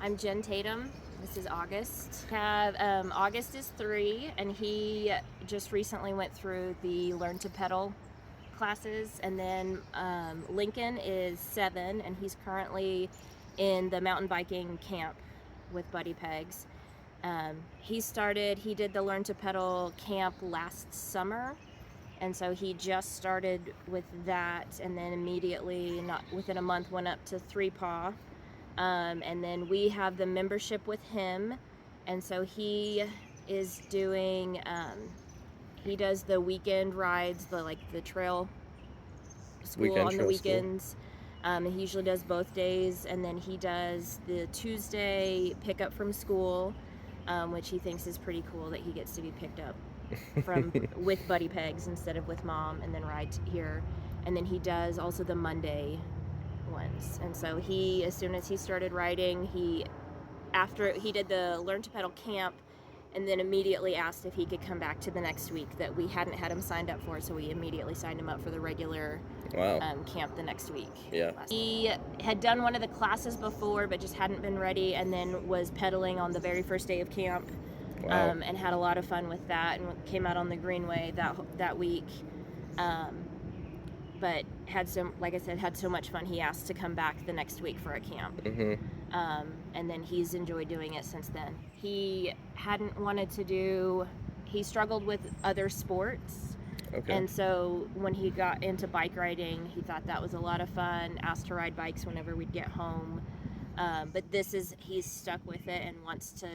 I'm Jen Tatum. This is August. August is 3, and he just recently went through the Learn to Pedal classes. And then Lincoln is 7, and he's currently in the mountain biking camp with Buddy Pegs. He did the Learn to Pedal camp last summer. And so he just started with that, and then immediately, not within a month, went up to 3-paw. And then we have the membership with him, and so he is doing, he does the weekend rides, the trail school Weekend on the trail weekends. He usually does both days, and then he does the Tuesday pickup from school, which he thinks is pretty cool that he gets to be picked up with Buddy Pegs instead of with Mom, and then ride here. And then he does also the Monday ones. And so as soon as he started riding, after he did the Learn to Pedal camp, and then immediately asked if he could come back to the next week that we hadn't had him signed up for, so we immediately signed him up for the regular camp the next week. Yeah. He had done one of the classes before, but just hadn't been ready, and then was pedaling on the very first day of camp. Wow. And had a lot of fun with that, and came out on the Greenway that week. But had so much fun, he asked to come back the next week for a camp. Mm-hmm. And then he's enjoyed doing it since then. He struggled with other sports. Okay. And so when he got into bike riding, he thought that was a lot of fun, asked to ride bikes whenever we'd get home. But he's stuck with it and wants to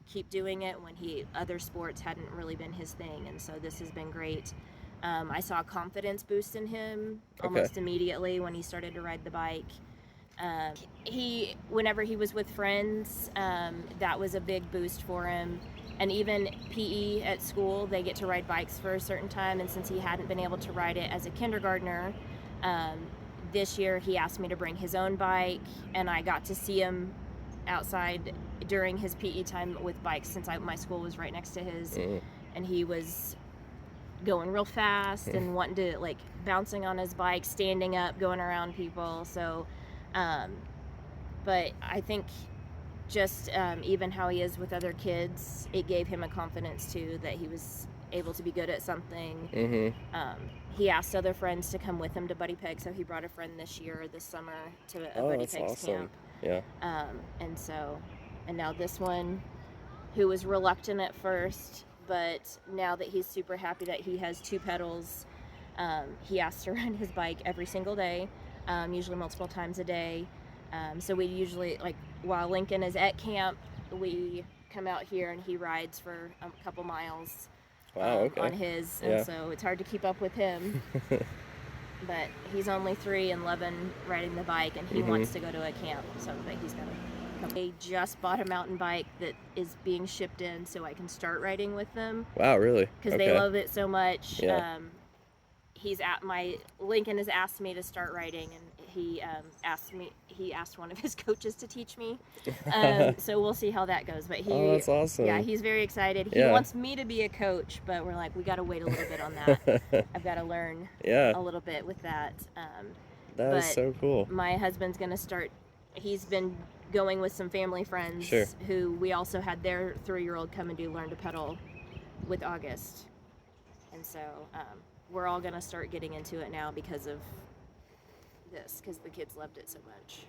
keep doing it when other sports hadn't really been his thing. And so this has been great. I saw a confidence boost in him almost immediately when he started to ride the bike. Whenever he was with friends, that was a big boost for him. And even PE at school, they get to ride bikes for a certain time. And since he hadn't been able to ride it as a kindergartner, this year he asked me to bring his own bike, and I got to see him outside during his PE time with bikes, since my school was right next to his. And he was going real fast and wanting to, bouncing on his bike, standing up, going around people. So but I think just even how he is with other kids, it gave him a confidence too, that he was able to be good at something. He asked other friends to come with him to Buddy Peg, so he brought a friend this summer to a Buddy Peg's awesome. camp. Yeah. And now this one, who was reluctant at first, but now that he's super happy that he has 2 pedals, he asks to ride his bike every single day, usually multiple times a day. So we usually, while Lincoln is at camp, we come out here and he rides for a couple miles on his, and so it's hard to keep up with him. But he's only 3 and loving riding the bike, and he wants to go to a camp, so that he's got to. They just bought a mountain bike that is being shipped in, so I can start riding with them. Wow, really? Because they love it so much. Yeah. Lincoln has asked me to start riding, and he asked one of his coaches to teach me. So we'll see how that goes. But that's awesome. Yeah, he's very excited. He wants me to be a coach, but we're like, we got to wait a little bit on that. I've got to learn a little bit with that. That is so cool. My husband's going to start. He's been going with some family friends who we also had their 3-year-old come and do Learn to Pedal with August. And so we're all going to start getting into it now because of this, because the kids loved it so much.